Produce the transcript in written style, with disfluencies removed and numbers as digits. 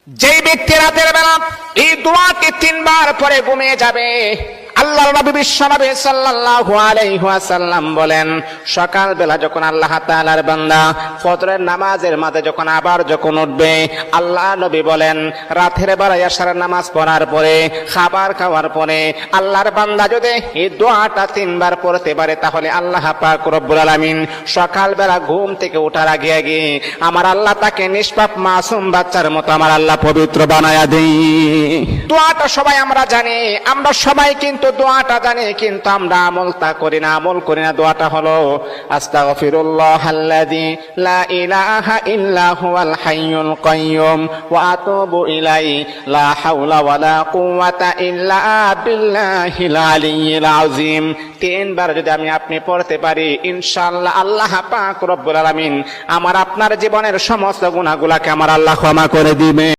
যেই ব্যক্তি রাতের বেলা এই দোয়াকে 3 বার পরে ঘুমিয়ে যাবে, আল্লাহর নবী বিশ্বনবী সাল্লাল্লাহু আলাইহি ওয়াসাল্লাম বলেন, সকাল বেলা যখন আল্লাহ তাআলার বান্দা ফজরের নামাজের মাঝে যখন উঠবে, আল্লাহ নবী বলেন রাতের বেলা এশার নামাজ পড়ার পরে, খাবার খাওয়ার পরে আল্লাহর বান্দা যদি এই দোয়াটা 3 বার পড়তে পারে, তাহলে আল্লাহ পাক রব্বুল আলামিন সকাল বেলা ঘুম থেকে ওঠার আগে আগে আমার আল্লাহ তাকে নিষ্পাপ মাসুম বাচ্চার মতো আমার আল্লাহ পবিত্র বানায়া দেই। দোয়াটা সবাই আমরা জানি, আমরা সবাই কিন্তু দোয়াটা জানি, কিন্তু আমরা আমল করি না। দোয়াটা হলো আস্তাগফিরুল্লাহাল্লাযী লা ইলাহা ইল্লা হুয়াল হাইয়ুল কাইয়্যুম ওয়া আতুবু ইলাইহি লা হাওলা ওয়ালা কুওয়াতা ইল্লা বিল্লাহিল আলিয়্যিল আযীম। 3 বার যদি আপনি পড়তে পারি, ইনশাআল্লাহ আল্লাহ পাক রব্বুল আলামিন আমার আপনার জীবনের সমস্ত গুনাহগুলোকে আমার আল্লাহ ক্ষমা করে দিবে।